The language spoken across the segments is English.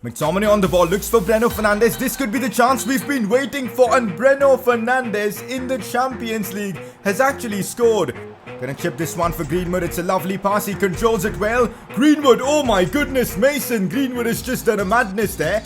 McTominay on the ball, looks for Bruno Fernandes. This could be the chance we've been waiting for, and Bruno Fernandes in the Champions League has actually scored. Gonna chip this one for Greenwood. It's a lovely pass. He controls it well. Greenwood, oh my goodness, Mason Greenwood has just done a madness there.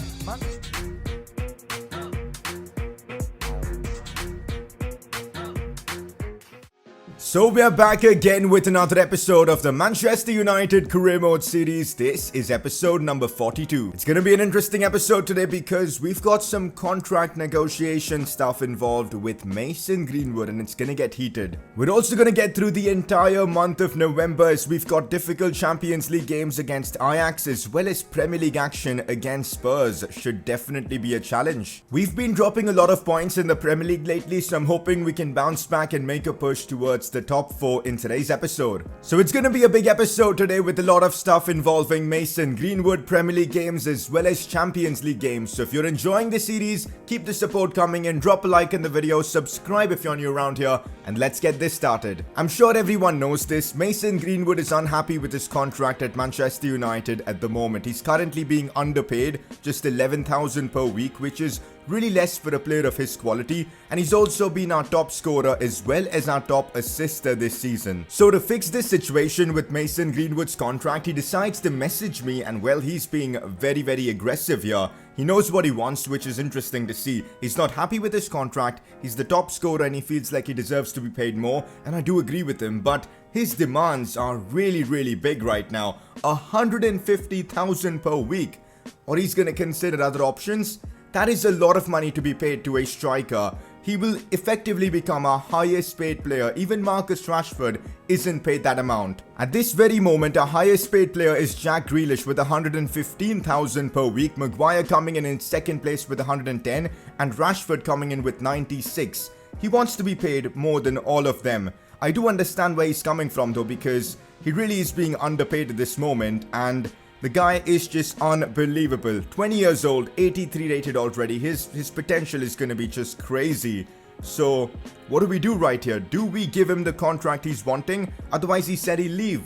So we are back again with another episode of the Manchester United Career Mode series. This is episode number 42. It's going to be an interesting episode today because we've got some contract negotiation stuff involved with Mason Greenwood, and it's going to get heated. We're also going to get through the entire month of November as we've got difficult Champions League games against Ajax as well as Premier League action against Spurs. Should definitely be a challenge. We've been dropping a lot of points in the Premier League lately, so I'm hoping we can bounce back and make a push towards the top 4 in today's episode. So it's going to be a big episode today with a lot of stuff involving Mason Greenwood, Premier League games as well as Champions League games. So if you're enjoying this series, keep the support coming and drop a like in the video, subscribe if you're new around here, and let's get this started. I'm sure everyone knows this. Mason Greenwood is unhappy with his contract at Manchester United at the moment. He's currently being underpaid, just 11,000 per week, which is really less for a player of his quality, and he's also been our top scorer as well as our top assister this season. So to fix this situation with Mason Greenwood's contract, he decides to message me, and well, he's being very aggressive here. He knows what he wants, which is interesting to see. He's not happy with his contract, he's the top scorer and he feels like he deserves to be paid more, and I do agree with him, but his demands are really big right now. 150,000 per week. Or he's gonna consider other options. That is a lot of money to be paid to a striker. He will effectively become our highest paid player. Even Marcus Rashford isn't paid that amount. At this very moment, our highest paid player is Jack Grealish with 115,000 per week. Maguire coming in second place with 110 and Rashford coming in with 96. He wants to be paid more than all of them. I do understand where he's coming from though, because he really is being underpaid at this moment, and the guy is just unbelievable. 20 years old, 83 rated already. His potential is going to be just crazy. So what do we do right here? Do we give him the contract he's wanting? Otherwise he said he'll leave.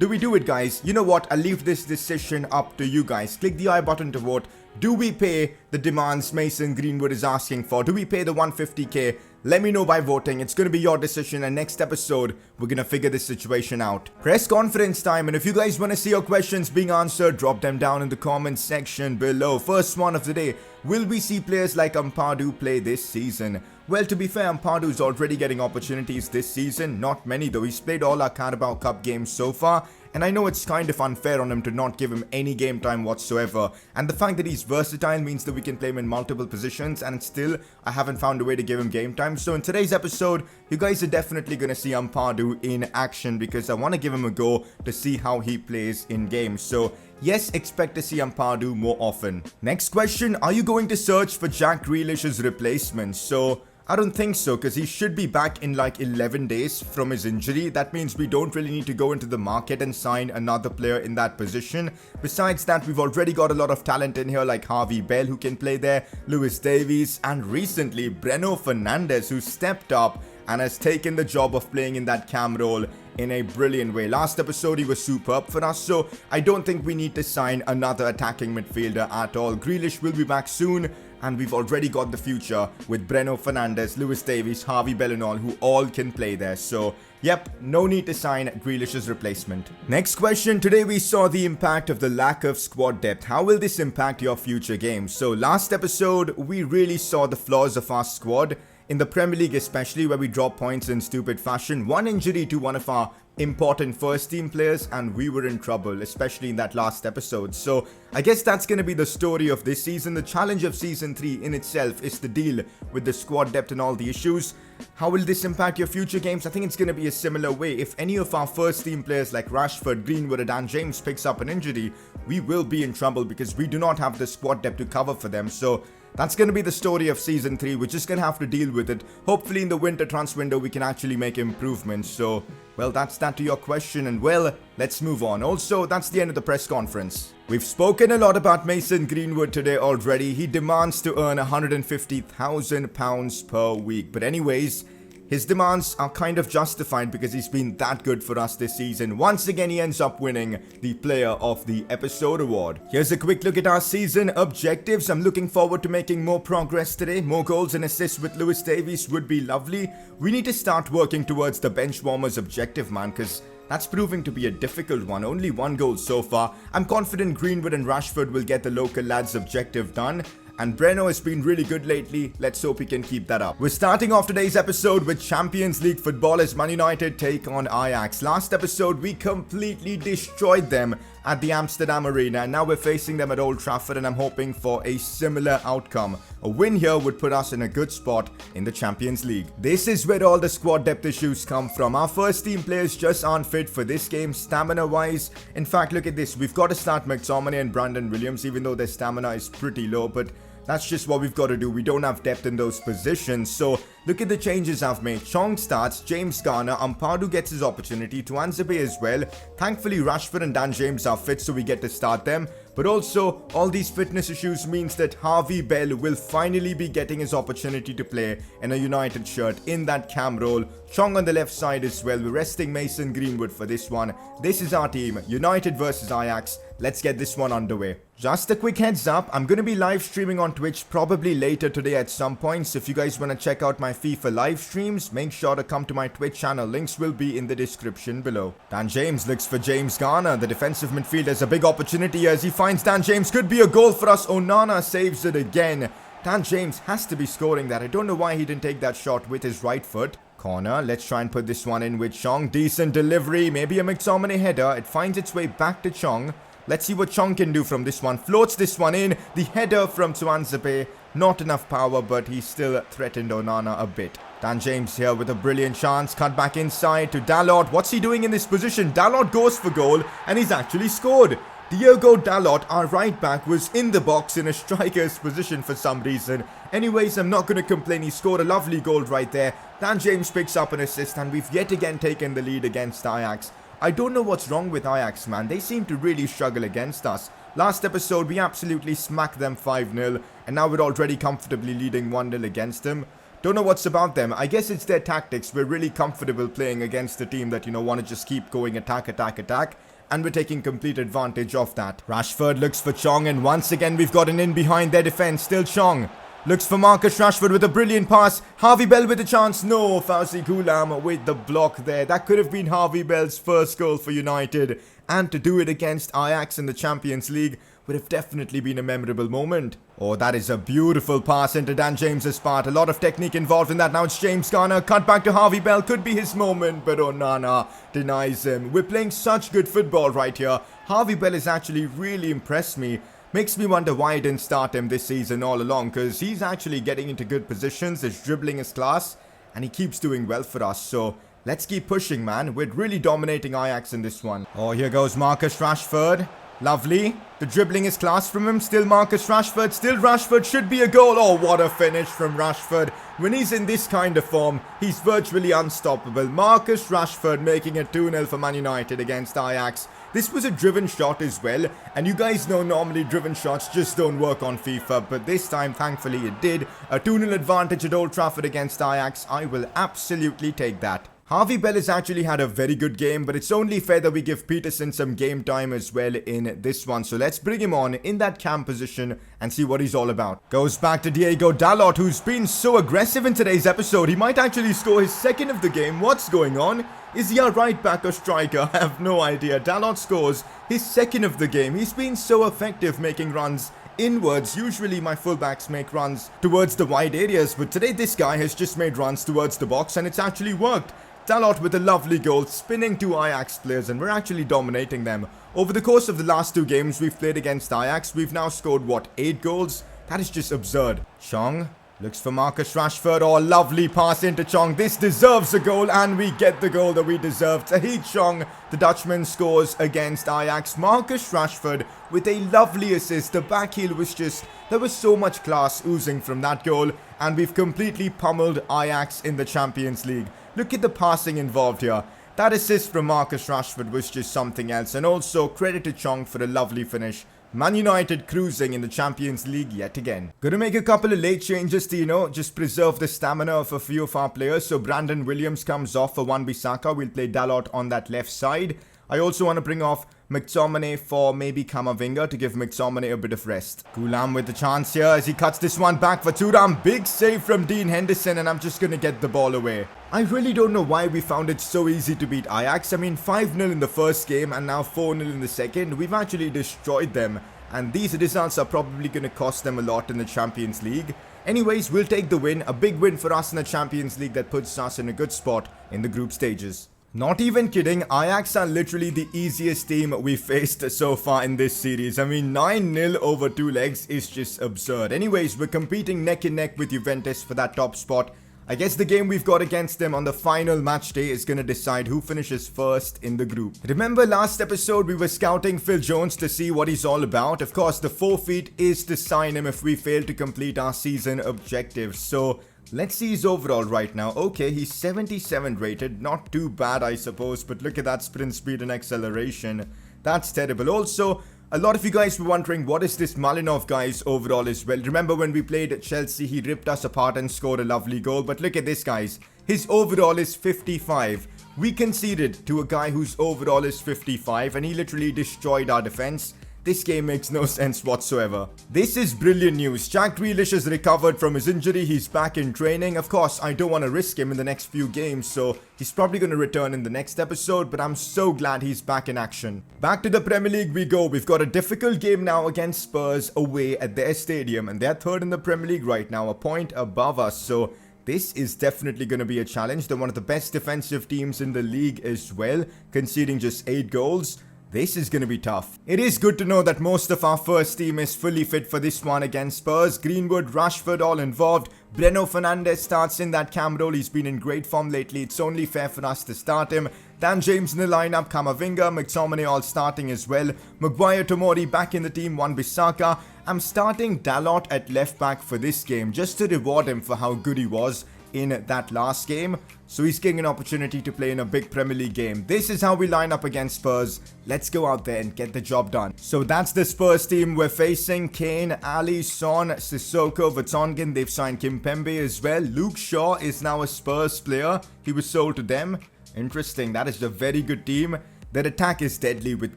Do we do it, guys? You know what? I'll leave this decision up to you guys. Click the I button to vote. Do we pay the demands Mason Greenwood is asking for? Do we pay the 150k? Let me know by voting. It's going to be your decision, and next episode, we're going to figure this situation out. Press conference time, and if you guys want to see your questions being answered, drop them down in the comments section below. First one of the day, will we see players like Ampadu play this season? Well, to be fair, Ampadu's already getting opportunities this season. Not many though. He's played all our Carabao Cup games so far, and I know it's kind of unfair on him to not give him any game time whatsoever. And the fact that he's versatile means that we can play him in multiple positions, and still, I haven't found a way to give him game time. So in today's episode, you guys are definitely going to see Ampadu in action because I want to give him a go to see how he plays in games. So yes, expect to see Ampadu more often. Next question, are you going to search for Jack Grealish's replacement? So I don't think so, because he should be back in like 11 days from his injury. That means we don't really need to go into the market and sign another player in that position. Besides that, we've already got a lot of talent in here like Harvey Bell who can play there, Lewis Davies, and recently Bruno Fernandes, who stepped up and has taken the job of playing in that cam role in a brilliant way. Last episode he was superb for us, so I don't think we need to sign another attacking midfielder at all. Grealish will be back soon, and we've already got the future with Bruno Fernandes, Lewis Davies, Harvey Bell and all, who all can play there. So yep, no need to sign Grealish's replacement. Next question, today we saw the impact of the lack of squad depth. How will this impact your future games? So last episode, we really saw the flaws of our squad. In the Premier League especially, where we drop points in stupid fashion. One injury to one of our important first team players and we were in trouble, especially in that last episode. So I guess that's going to be the story of this season. The challenge of season 3 in itself is to deal with the squad depth and all the issues. How will this impact your future games? I think it's going to be a similar way. If any of our first team players like Rashford, Greenwood or Dan James picks up an injury, we will be in trouble because we do not have the squad depth to cover for them. So that's going to be the story of season 3. We're just going to have to deal with it. Hopefully in the winter transfer window we can actually make improvements. So, well, that's that to your question, and well, let's move on. Also, that's the end of the press conference. We've spoken a lot about Mason Greenwood today already. He demands to earn £150,000 per week. But anyways, his demands are kind of justified because he's been that good for us this season. Once again, he ends up winning the Player of the Episode award. Here's a quick look at our season objectives. I'm looking forward to making more progress today. More goals and assists with Lewis Davies would be lovely. We need to start working towards the bench warmers objective, man, because that's proving to be a difficult one. Only 1 goal so far. I'm confident Greenwood and Rashford will get the local lads objective done. And Breno has been really good lately. Let's hope he can keep that up. We're starting off today's episode with Champions League football as Man United take on Ajax. Last episode, we completely destroyed them at the Amsterdam Arena. And now we're facing them at Old Trafford and I'm hoping for a similar outcome. A win here would put us in a good spot in the Champions League. This is where all the squad depth issues come from. Our first team players just aren't fit for this game stamina-wise. In fact, look at this. We've got to start McTominay and Brandon Williams even though their stamina is pretty low. But that's just what we've got to do. We don't have depth in those positions. So look at the changes I've made. Chong starts, James Garner, Ampadu gets his opportunity, Tuanzebe as well. Thankfully, Rashford and Dan James are fit, so we get to start them. But also, all these fitness issues means that Harvey Bell will finally be getting his opportunity to play in a United shirt in that cam role. Chong on the left side as well. We're resting Mason Greenwood for this one. This is our team, United versus Ajax. Let's get this one underway. Just a quick heads up, I'm going to be live streaming on Twitch probably later today at some point. So if you guys want to check out my FIFA live streams, make sure to come to my Twitch channel. Links will be in the description below. Dan James looks for James Garner. The defensive midfielder has a big opportunity as he finds Dan James. Could be a goal for us. Onana saves it again. Dan James has to be scoring that. I don't know why he didn't take that shot with his right foot. Corner, let's try and put this one in with Chong. Decent delivery, maybe a McTominay header. It finds its way back to Chong. Let's see what Chong can do from this one. Floats this one in. The header from Tuanzebe. Not enough power, but he still threatened Onana a bit. Dan James here with a brilliant chance. Cut back inside to Dalot. What's he doing in this position? Dalot goes for goal, and he's actually scored. Diogo Dalot, our right back, was in the box in a striker's position for some reason. Anyways, I'm not going to complain. He scored a lovely goal right there. Dan James picks up an assist, and we've yet again taken the lead against Ajax. I don't know what's wrong with Ajax, man. They seem to really struggle against us. Last episode, we absolutely smacked them 5-0, and now we're already comfortably leading 1-0 against them. Don't know what's about them. I guess it's their tactics. We're really comfortable playing against a team that, want to just keep going attack, attack, attack. And we're taking complete advantage of that. Rashford looks for Chong, and once again, we've got an in behind their defense. Still Chong. Looks for Marcus Rashford with a brilliant pass. Harvey Bell with a chance. No, Fauzi Ghulam with the block there. That could have been Harvey Bell's first goal for United. And to do it against Ajax in the Champions League would have definitely been a memorable moment. Oh, that is a beautiful pass into Dan James's part. A lot of technique involved in that. Now it's James Garner. Cut back to Harvey Bell. Could be his moment, but Onana denies him. We're playing such good football right here. Harvey Bell has actually really impressed me. Makes me wonder why I didn't start him this season all along, because he's actually getting into good positions, his dribbling is class, and he keeps doing well for us. So let's keep pushing, man. We're really dominating Ajax in this one. Oh, here goes Marcus Rashford. Lovely. The dribbling is class from him. Still Marcus Rashford. Still Rashford. Should be a goal. Oh, what a finish from Rashford. When he's in this kind of form, he's virtually unstoppable. Marcus Rashford making it 2-0 for Man United against Ajax. This was a driven shot as well, and you guys know normally driven shots just don't work on FIFA, but this time thankfully it did. A 2-0 advantage at Old Trafford against Ajax. I will absolutely take that. Harvey Bell has actually had a very good game, but it's only fair that we give Peterson some game time as well in this one. So let's bring him on in that cam position and see what he's all about. Goes back to Diogo Dalot, who's been so aggressive in today's episode. He might actually score his second of the game. What's going on? Is he a right back or striker? I have no idea. Dalot scores his second of the game. He's been so effective making runs inwards. Usually my fullbacks make runs towards the wide areas, but today this guy has just made runs towards the box and it's actually worked. Dalot with a lovely goal, spinning two Ajax players, and we're actually dominating them. Over the course of the last 2 games we've played against Ajax, we've now scored, 8 goals? That is just absurd. Chong looks for Marcus Rashford. Oh, lovely pass into Chong. This deserves a goal, and we get the goal that we deserve. Tahith Chong, the Dutchman, scores against Ajax. Marcus Rashford with a lovely assist. The back heel was just... there was so much class oozing from that goal, and we've completely pummeled Ajax in the Champions League. Look at the passing involved here. That assist from Marcus Rashford was just something else. And also credit to Chong for a lovely finish Man United cruising in the Champions League yet again. Gonna make a couple of late changes to, just preserve the stamina of a few of our players. So Brandon Williams comes off for Wan-Bissaka. We'll play Dalot on that left side. I also want to bring off McTominay for maybe Camavinga to give McTominay a bit of rest. Gulam with the chance here as he cuts this one back for Thuram. Big save from Dean Henderson, and I'm just going to get the ball away. I really don't know why we found it so easy to beat Ajax. I mean, 5-0 in the first game and now 4-0 in the second. We've actually destroyed them, and these results are probably going to cost them a lot in the Champions League. Anyways, we'll take the win. A big win for us in the Champions League that puts us in a good spot in the group stages. Not even kidding, Ajax are literally the easiest team we've faced so far in this series. I mean, 9-0 over 2 legs is just absurd. Anyways, we're competing neck and neck with Juventus for that top spot. I guess the game we've got against them on the final match day is going to decide who finishes first in the group. Remember last episode we were scouting Phil Jones to see what he's all about? Of course, the forfeit is to sign him if we fail to complete our season objectives. So let's see his overall right now. Okay, he's 77 rated. Not too bad, I suppose. But look at that sprint speed and acceleration. That's terrible. Also, a lot of you guys were wondering what is this Malinov guy's overall as well. Remember when we played at Chelsea, he ripped us apart and scored a lovely goal. But look at this, guys. His overall is 55. We conceded to a guy whose overall is 55 and he literally destroyed our defense. This game makes no sense whatsoever. This is brilliant news. Jack Grealish has recovered from his injury. He's back in training. Of course, I don't want to risk him in the next few games, so he's probably going to return in the next episode, but I'm so glad he's back in action. Back to the Premier League we go. We've got a difficult game now against Spurs away at their stadium, and they're third in the Premier League right now, a point above us, so this is definitely going to be a challenge. They're one of the best defensive teams in the league as well, conceding just 8 goals. This is going to be tough. It is good to know that most of our first team is fully fit for this one against Spurs. Greenwood, Rashford all involved. Bruno Fernandes starts in that cam role. He's been in great form lately. It's only fair for us to start him. Dan James in the lineup. Camavinga, McTominay all starting as well. Maguire, Tomori back in the team. Wan-Bissaka. I'm starting Dalot at left back for this game just to reward him for how good he was in that last game. So he's getting an opportunity to play in a big Premier League game. This is how we line up against Spurs. Let's go out there and get the job done. So that's the Spurs team we're facing. Kane, Ali, Son, Sissoko, Vertonghen. They've signed Kimpembe as well. Luke Shaw is now a Spurs player. He was sold to them. Interesting. That is a very good team. Their attack is deadly with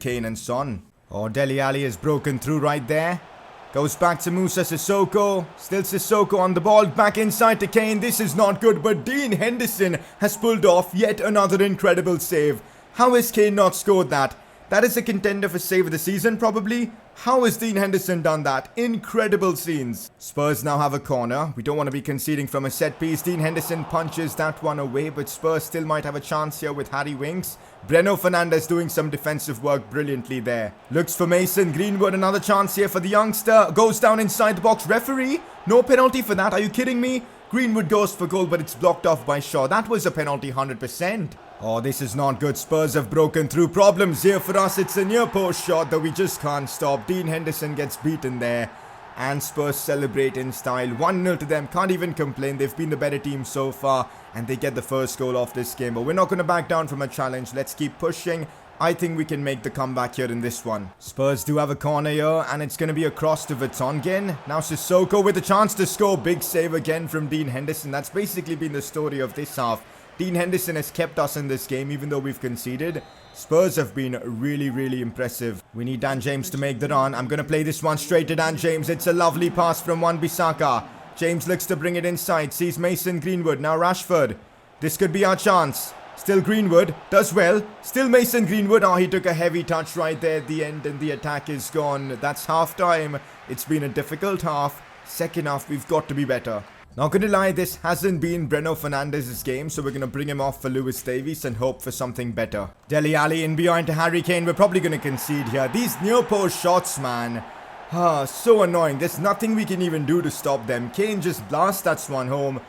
Kane and Son. Oh, Dele Alli has broken through right there. Goes back to Musa Sissoko. Still Sissoko on the ball. Back inside to Kane. This is not good, but Dean Henderson has pulled off yet another incredible save. How has Kane not scored that? That is a contender for save of the season, probably. How has Dean Henderson done that? Incredible scenes. Spurs now have a corner. We don't want to be conceding from a set piece. Dean Henderson punches that one away, but Spurs still might have a chance here with Harry Winks. Bruno Fernandes doing some defensive work brilliantly there. Looks for Mason Greenwood. Another chance here for the youngster. Goes down inside the box. Referee? No penalty for that. Are you kidding me? Greenwood goes for goal, but it's blocked off by Shaw. That was a penalty 100%. Oh, this is not good. Spurs have broken through. Problems here for us. It's a near post shot that we just can't stop. Dean Henderson gets beaten there. And Spurs celebrate in style. 1-0 to them. Can't even complain. They've been the better team so far. And they get the first goal off this game. But we're not going to back down from a challenge. Let's keep pushing. I think we can make the comeback here in this one. Spurs do have a corner here. And it's going to be a cross to Vertonghen. Now Sissoko with a chance to score. Big save again from Dean Henderson. That's basically been the story of this half. Dean Henderson has kept us in this game even though we've conceded. Spurs have been really, really impressive. We need Dan James to make the run. I'm going to play this one straight to Dan James. It's a lovely pass from Wan-Bissaka. James looks to bring it inside. Sees Mason Greenwood. Now Rashford. This could be our chance. Still Greenwood. Does well. Still Mason Greenwood. Oh, he took a heavy touch right there at the end and the attack is gone. That's half time. It's been a difficult half. Second half, we've got to be better. Not gonna lie, this hasn't been Bruno Fernandes' game, so we're gonna bring him off for Lewis Davies and hope for something better. Dele Alli in behind to Harry Kane. We're probably gonna concede here. These near post shots, man. So annoying. There's nothing we can even do to stop them. Kane just blasts that one home.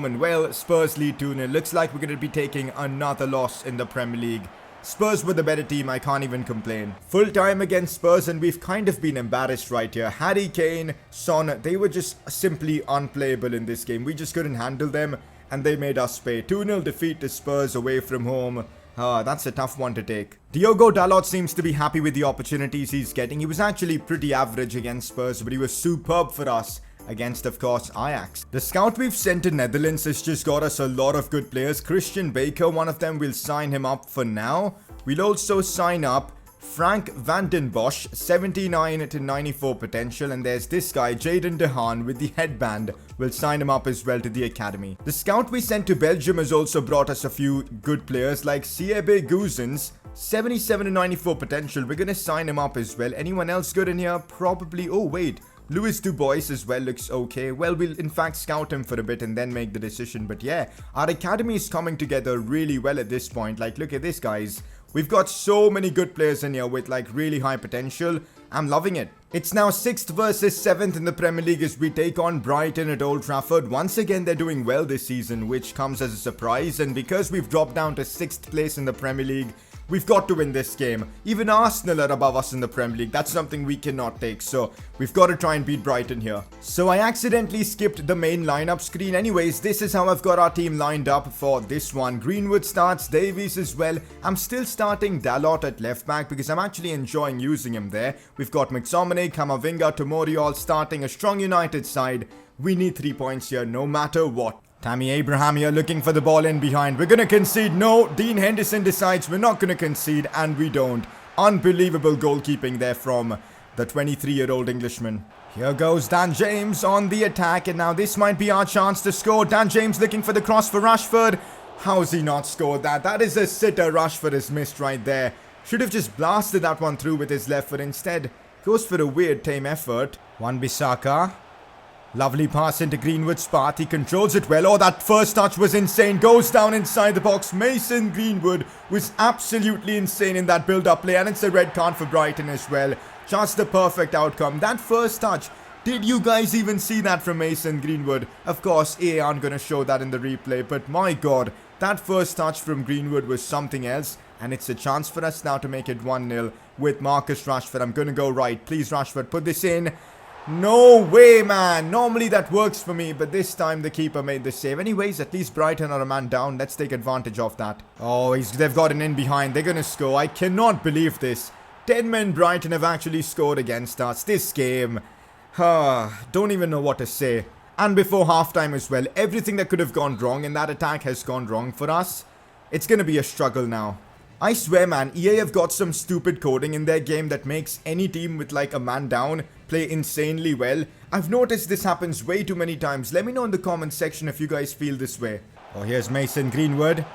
And well, Spurs lead 2-0. Looks like we're gonna be taking another loss in the Premier League. Spurs were the better team, I can't even complain. Full time against Spurs and we've kind of been embarrassed right here. Harry Kane, Son, they were just simply unplayable in this game. We just couldn't handle them and they made us pay. 2-0 defeat to Spurs away from home. That's a tough one to take. Diogo Dalot seems to be happy with the opportunities he's getting. He was actually pretty average against Spurs, but he was superb for us against, of course, Ajax. The scout we've sent to Netherlands has just got us a lot of good players. Christian Baker, one of them, we'll sign him up for now. We'll also sign up Frank van den Bosch, 79 to 94 potential, and there's this guy, Jaden De Haan, with the headband. We'll sign him up as well to the academy. The scout we sent to Belgium has also brought us a few good players like Siebe Goosens, 77 to 94 potential. We're gonna sign him up as well. Anyone else good in here? Probably. Oh, wait. Louis Dubois as well looks okay. Well, we'll in fact scout him for a bit and then make the decision. But yeah, our academy is coming together really well at this point. Like, look at this, guys. We've got so many good players in here with like really high potential. I'm loving it. It's now 6th versus 7th in the Premier League as we take on Brighton at Old Trafford. Once again, they're doing well this season, which comes as a surprise. And because we've dropped down to 6th place in the Premier League, we've got to win this game. Even Arsenal are above us in the Premier League. That's something we cannot take. So we've got to try and beat Brighton here. So I accidentally skipped the main lineup screen. Anyways, this is how I've got our team lined up for this one. Greenwood starts, Davies as well. I'm still starting Dalot at left back because I'm actually enjoying using him there. We've got McTominay, Camavinga, Tomori all starting a strong United side. We need 3 points here no matter what. Tammy Abraham here looking for the ball in behind. We're going to concede. No, Dean Henderson decides we're not going to concede, and we don't. Unbelievable goalkeeping there from the 23-year-old Englishman. Here goes Dan James on the attack, and now this might be our chance to score. Dan James looking for the cross for Rashford. How's he not scored that? That is a sitter Rashford has missed right there. Should have just blasted that one through with his left foot. Instead, goes for a weird tame effort. Wan-Bissaka. Lovely pass into Greenwood's path. He controls it well. Oh, that first touch was insane. Goes down inside the box. Mason Greenwood was absolutely insane in that build-up play. And it's a red card for Brighton as well. Just the perfect outcome. That first touch. Did you guys even see that from Mason Greenwood? Of course, EA aren't going to show that in the replay. But my God, that first touch from Greenwood was something else. And it's a chance for us now to make it 1-0 with Marcus Rashford. I'm going to go right. Please, Rashford, put this in. No way, man. Normally that works for me, but this time the keeper made the save. Anyways, at least Brighton are a man down. Let's take advantage of that. Oh, they've got an in behind. They're going to score. I cannot believe this. 10 men Brighton have actually scored against us. This game. Don't even know what to say. And before halftime as well, everything that could have gone wrong in that attack has gone wrong for us. It's going to be a struggle now. I swear, man, EA have got some stupid coding in their game that makes any team with like a man down play insanely well. I've noticed this happens way too many times. Let me know in the comment section if you guys feel this way. Oh, here's Mason Greenwood.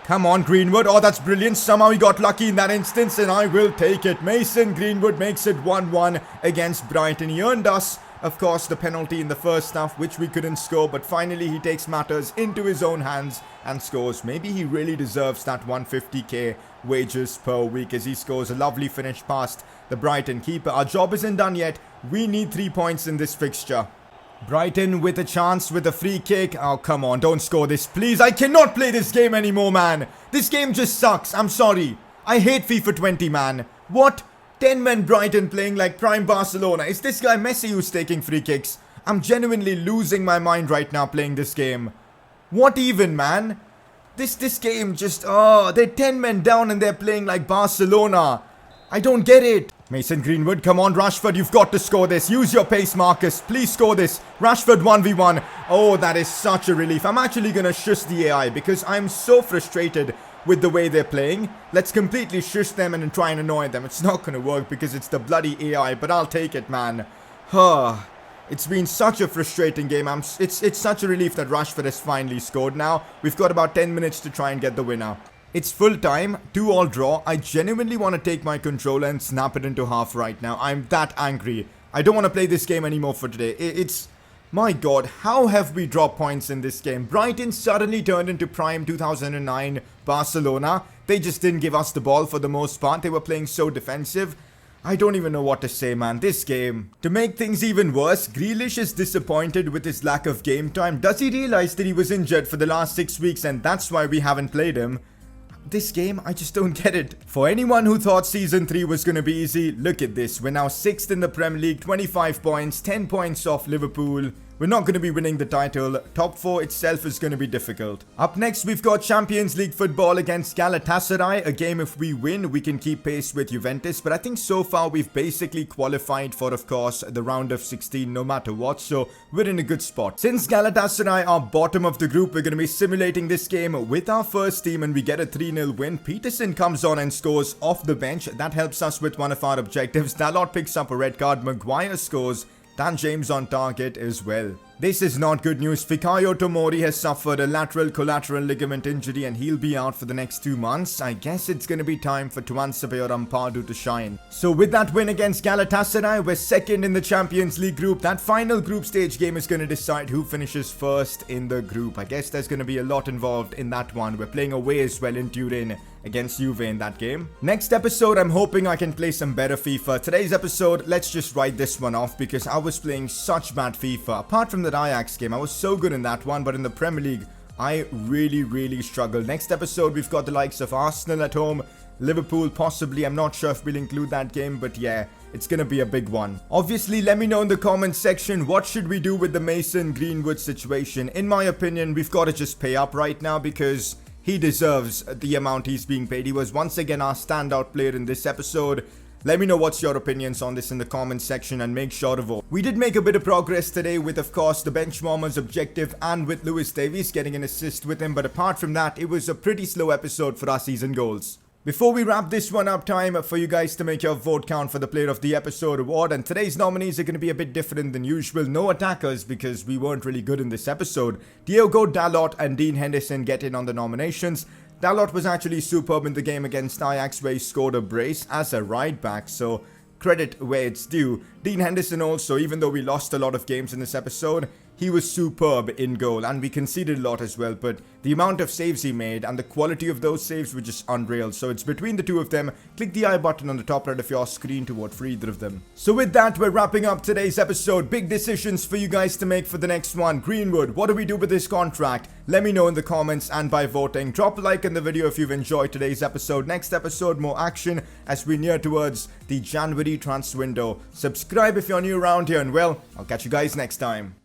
Come on, Greenwood. Oh, that's brilliant. Somehow he got lucky in that instance, and I will take it. Mason Greenwood makes it 1-1 against Brighton. He earned us, of course, the penalty in the first half, which we couldn't score, but finally he takes matters into his own hands and scores. Maybe he really deserves that 150k wages per week as he scores a lovely finish past the Brighton keeper. Our job isn't done yet. We need 3 points in this fixture. Brighton with a chance with a free kick. Oh, come on, don't score this, please. I cannot play this game anymore, man. This game just sucks. I'm sorry. I hate FIFA 20, man. What? 10 men Brighton playing like prime Barcelona. Is this guy Messi who's taking free kicks? I'm genuinely losing my mind right now playing this game. What even, man? This game just... Oh, they're 10 men down and they're playing like Barcelona. I don't get it. Mason Greenwood, come on, Rashford, you've got to score this. Use your pace, Marcus. Please score this. Rashford 1v1. Oh, that is such a relief. I'm actually going to shush the AI because I'm so frustrated with the way they're playing. Let's completely shush them and try and annoy them. It's not going to work because it's the bloody AI, but I'll take it, man. It's been such a frustrating game. It's such a relief that Rashford has finally scored now. We've got about 10 minutes to try and get the winner. It's full time, 2-all draw. I genuinely want to take my controller and snap it into half right now. I'm that angry. I don't want to play this game anymore for today. It's... My God, how have we dropped points in this game? Brighton suddenly turned into prime 2009 Barcelona. They just didn't give us the ball for the most part. They were playing so defensive. I don't even know what to say, man. This game. To make things even worse, Grealish is disappointed with his lack of game time. Does he realize that he was injured for the last 6 weeks and that's why we haven't played him? This game, I just don't get it. For anyone who thought Season 3 was going to be easy, look at this. We're now 6th in the Premier League, 25 points, 10 points off Liverpool. we're not going to be winning the title. Top 4 itself is going to be difficult. Up next, we've got Champions League football against Galatasaray. A game if we win, we can keep pace with Juventus. But I think so far we've basically qualified for, of course, the round of 16 no matter what. So we're in a good spot. Since Galatasaray are bottom of the group, we're going to be simulating this game with our first team and we get a 3-0 win. Peterson comes on and scores off the bench. That helps us with one of our objectives. Dalot picks up a red card. Maguire scores. Dan James on target as well. This is not good news. Fikayo Tomori has suffered a lateral collateral ligament injury and he'll be out for the next 2 months. I guess it's going to be time for Tuansabe or Ampadu to shine. So with that win against Galatasaray, we're second in the Champions League group. That final group stage game is going to decide who finishes first in the group. I guess there's going to be a lot involved in that one. We're playing away as well in Turin against Juve in that game. Next episode, I'm hoping I can play some better FIFA. Today's episode, let's just write this one off because I was playing such bad FIFA. Apart from the Ajax game, I was so good in that one, but in the Premier League, I really struggled. Next episode, we've got the likes of Arsenal at home, Liverpool possibly. I'm not sure if we'll include that game, but yeah, it's gonna be a big one. Obviously, let me know in the comments section, what should we do with the Mason Greenwood situation? In my opinion, we've got to just pay up right now because he deserves the amount he's being paid. He was once again our standout player in this episode. Let me know what's your opinions on this in the comments section and make sure to vote. We did make a bit of progress today with, of course, the benchwarmers objective and with Lewis Davies getting an assist with him. But apart from that, it was a pretty slow episode for our season goals. Before we wrap this one up, time for you guys to make your vote count for the Player of the Episode award. And today's nominees are going to be a bit different than usual. No attackers because we weren't really good in this episode. Diogo Dalot and Dean Henderson get in on the nominations. Dalot was actually superb in the game against Ajax where he scored a brace as a right back, so credit where it's due. Dean Henderson also, even though we lost a lot of games in this episode, he was superb in goal and we conceded a lot as well, but the amount of saves he made and the quality of those saves were just unreal. So it's between the two of them. Click the I button on the top right of your screen to vote for either of them. So with that, we're wrapping up today's episode. Big decisions for you guys to make for the next one. Greenwood, what do we do with this contract? Let me know in the comments and by voting. Drop a like in the video if you've enjoyed today's episode. Next episode, more action as we near towards the January transfer window. Subscribe if you're new around here and well, I'll catch you guys next time.